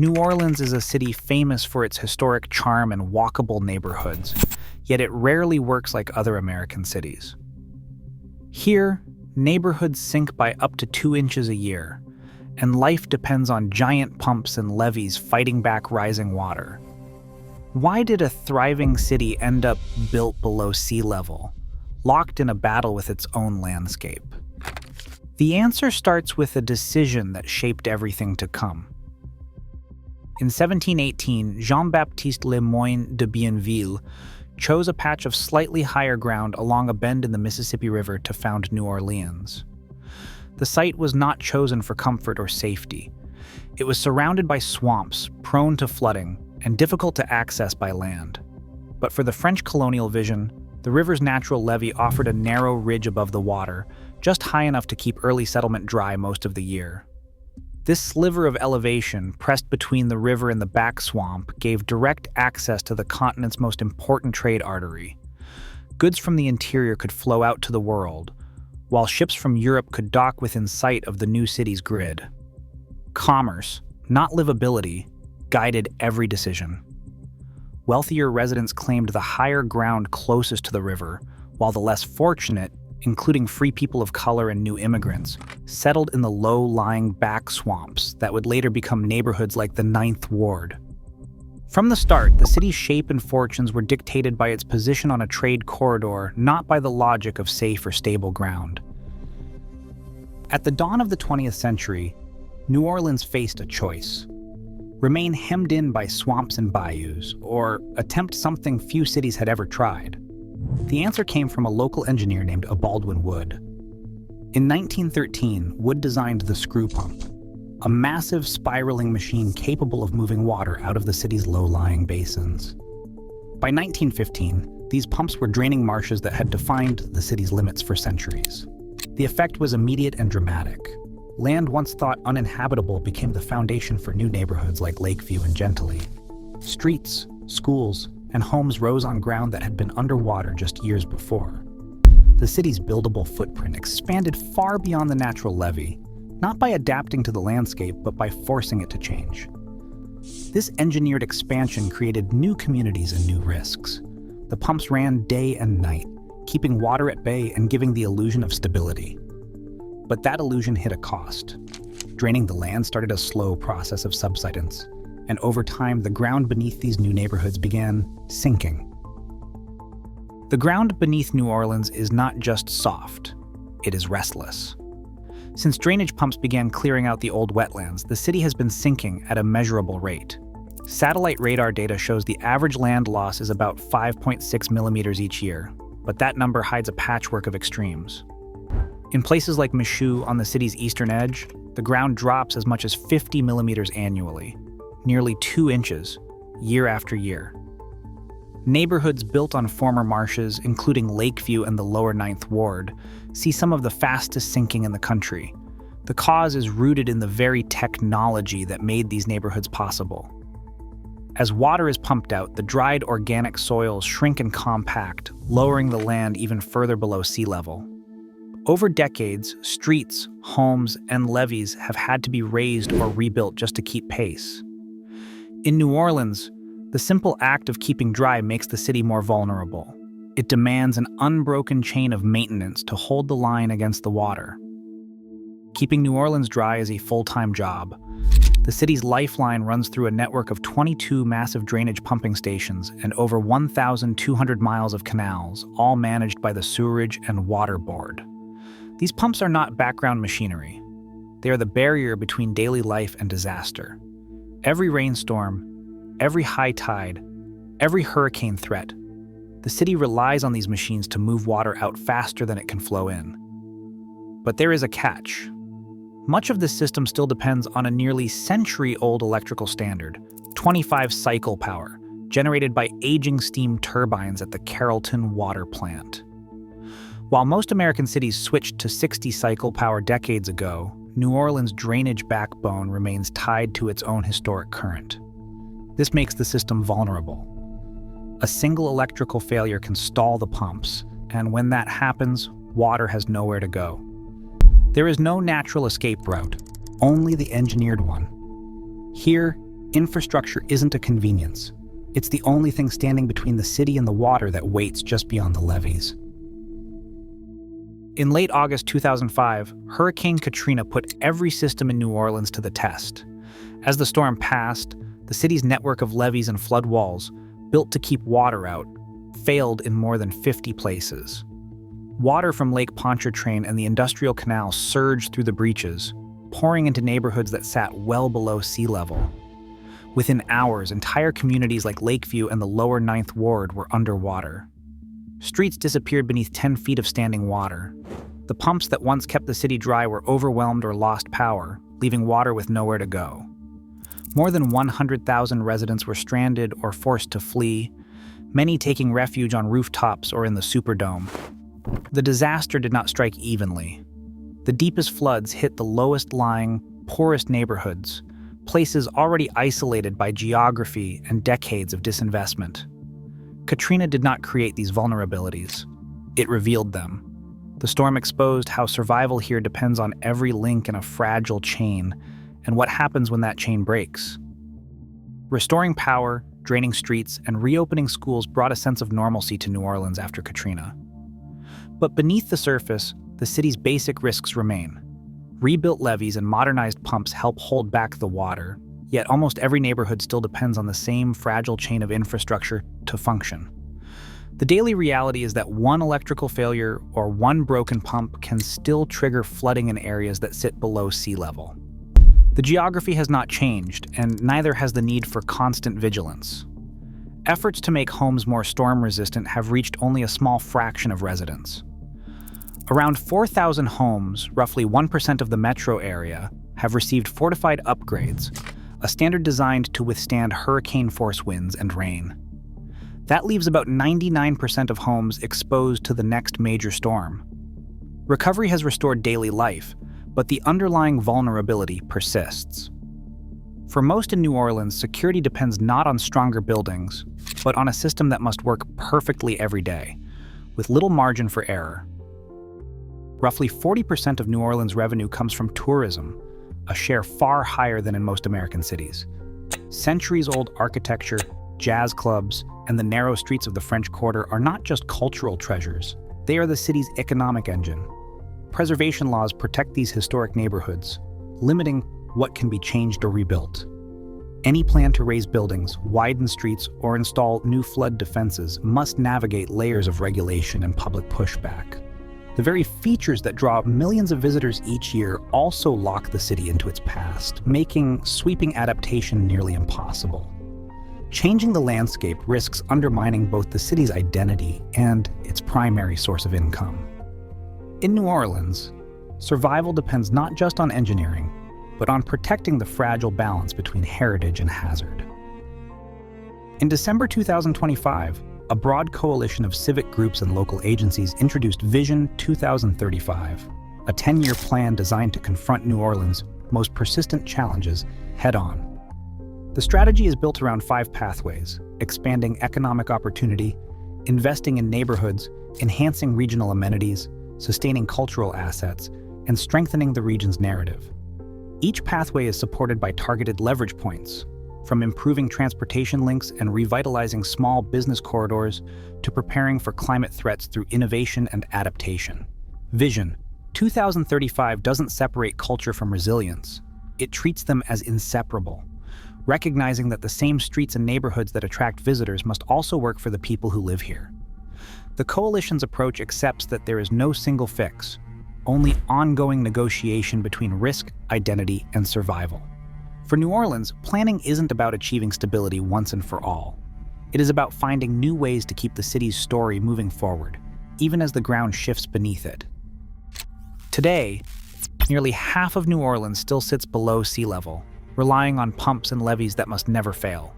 New Orleans is a city famous for its historic charm and walkable neighborhoods, yet it rarely works like other American cities. Here, neighborhoods sink by up to 2 inches a year, and life depends on giant pumps and levees fighting back rising water. Why did a thriving city end up built below sea level, locked in a battle with its own landscape? The answer starts with a decision that shaped everything to come. In 1718, Jean-Baptiste Le Moyne de Bienville chose a patch of slightly higher ground along a bend in the Mississippi River to found New Orleans. The site was not chosen for comfort or safety. It was surrounded by swamps, prone to flooding, and difficult to access by land. But for the French colonial vision, the river's natural levee offered a narrow ridge above the water, just high enough to keep early settlement dry most of the year. This sliver of elevation, pressed between the river and the back swamp, gave direct access to the continent's most important trade artery. Goods from the interior could flow out to the world, while ships from Europe could dock within sight of the new city's grid. Commerce, not livability, guided every decision. Wealthier residents claimed the higher ground closest to the river, while the less fortunate, including free people of color and new immigrants, settled in the low-lying back swamps that would later become neighborhoods like the Ninth Ward. From the start, the city's shape and fortunes were dictated by its position on a trade corridor, not by the logic of safe or stable ground. At the dawn of the 20th century, New Orleans faced a choice: remain hemmed in by swamps and bayous, or attempt something few cities had ever tried. The answer came from a local engineer named Baldwin Wood. In 1913, Wood designed the screw pump, a massive spiraling machine capable of moving water out of the city's low-lying basins. By 1915, these pumps were draining marshes that had defined the city's limits for centuries. The effect was immediate and dramatic. Land once thought uninhabitable became the foundation for new neighborhoods like Lakeview and Gentilly. Streets, schools, and homes rose on ground that had been underwater just years before. The city's buildable footprint expanded far beyond the natural levee, not by adapting to the landscape, but by forcing it to change. This engineered expansion created new communities and new risks. The pumps ran day and night, keeping water at bay and giving the illusion of stability. But that illusion hit a cost. Draining the land started a slow process of subsidence, and over time, the ground beneath these new neighborhoods began sinking. The ground beneath New Orleans is not just soft, it is restless. Since drainage pumps began clearing out the old wetlands, the city has been sinking at a measurable rate. Satellite radar data shows the average land loss is about 5.6 millimeters each year, but that number hides a patchwork of extremes. In places like Michoud on the city's eastern edge, the ground drops as much as 50 millimeters annually, nearly 2 inches, year after year. Neighborhoods built on former marshes, including Lakeview and the lower Ninth Ward, see some of the fastest sinking in the country. The cause is rooted in the very technology that made these neighborhoods possible. As water is pumped out, the dried organic soils shrink and compact, lowering the land even further below sea level. Over decades, streets, homes, and levees have had to be raised or rebuilt just to keep pace. In New Orleans, the simple act of keeping dry makes the city more vulnerable. It demands an unbroken chain of maintenance to hold the line against the water. Keeping New Orleans dry is a full-time job. The city's lifeline runs through a network of 22 massive drainage pumping stations and over 1,200 miles of canals, all managed by the Sewerage and Water Board. These pumps are not background machinery. They are the barrier between daily life and disaster. Every rainstorm, every high tide, every hurricane threat, the city relies on these machines to move water out faster than it can flow in. But there is a catch. Much of this system still depends on a nearly century-old electrical standard, 25 cycle power, generated by aging steam turbines at the Carrollton Water Plant. While most American cities switched to 60 cycle power decades ago, New Orleans' drainage backbone remains tied to its own historic current. This makes the system vulnerable. A single electrical failure can stall the pumps, and when that happens, water has nowhere to go. There is no natural escape route, only the engineered one. Here, Infrastructure isn't a convenience. It's the only thing standing between the city and the water that waits just beyond the levees. In late August 2005, Hurricane Katrina put every system in New Orleans to the test. As the storm passed, the city's network of levees and flood walls, built to keep water out, failed in more than 50 places. Water from Lake Pontchartrain and the Industrial Canal surged through the breaches, pouring into neighborhoods that sat well below sea level. Within hours, entire communities like Lakeview and the lower Ninth Ward were underwater. Streets disappeared beneath 10 feet of standing water. The pumps that once kept the city dry were overwhelmed or lost power, leaving water with nowhere to go. More than 100,000 residents were stranded or forced to flee, many taking refuge on rooftops or in the Superdome. The disaster did not strike evenly. The deepest floods hit the lowest-lying, poorest neighborhoods, places already isolated by geography and decades of disinvestment. Katrina did not create these vulnerabilities. It revealed them. The storm exposed how survival here depends on every link in a fragile chain, and what happens when that chain breaks. Restoring power, draining streets, and reopening schools brought a sense of normalcy to New Orleans after Katrina. But beneath the surface, the city's basic risks remain. Rebuilt levees and modernized pumps help hold back the water, yet almost every neighborhood still depends on the same fragile chain of infrastructure to function. The daily reality is that one electrical failure or one broken pump can still trigger flooding in areas that sit below sea level. The geography has not changed, and neither has the need for constant vigilance. Efforts to make homes more storm-resistant have reached only a small fraction of residents. Around 4,000 homes, roughly 1% of the metro area, have received fortified upgrades, a standard designed to withstand hurricane-force winds and rain. That leaves about 99% of homes exposed to the next major storm. Recovery has restored daily life, but the underlying vulnerability persists. For most in New Orleans, security depends not on stronger buildings, but on a system that must work perfectly every day, with little margin for error. Roughly 40% of New Orleans' revenue comes from tourism, a share far higher than in most American cities. Centuries-old architecture, jazz clubs, and the narrow streets of the French Quarter are not just cultural treasures, they are the city's economic engine. Preservation laws protect these historic neighborhoods, limiting what can be changed or rebuilt. Any plan to raise buildings, widen streets, or install new flood defenses must navigate layers of regulation and public pushback. The very features that draw millions of visitors each year also lock the city into its past, making sweeping adaptation nearly impossible. Changing the landscape risks undermining both the city's identity and its primary source of income. In New Orleans, survival depends not just on engineering, but on protecting the fragile balance between heritage and hazard. In December 2025, a broad coalition of civic groups and local agencies introduced Vision 2035, a 10-year plan designed to confront New Orleans' most persistent challenges head-on. The strategy is built around 5 pathways: expanding economic opportunity, investing in neighborhoods, enhancing regional amenities, sustaining cultural assets, and strengthening the region's narrative. Each pathway is supported by targeted leverage points, from improving transportation links and revitalizing small business corridors to preparing for climate threats through innovation and adaptation. Vision 2035 doesn't separate culture from resilience. It treats them as inseparable, recognizing that the same streets and neighborhoods that attract visitors must also work for the people who live here. The coalition's approach accepts that there is no single fix, only ongoing negotiation between risk, identity, and survival. For New Orleans, planning isn't about achieving stability once and for all. It is about finding new ways to keep the city's story moving forward, even as the ground shifts beneath it. Today, nearly half of New Orleans still sits below sea level, relying on pumps and levees that must never fail.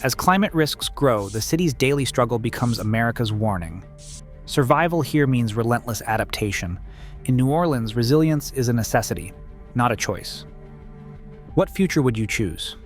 As climate risks grow, the city's daily struggle becomes America's warning. Survival here means relentless adaptation. In New Orleans, resilience is a necessity, not a choice. What future would you choose?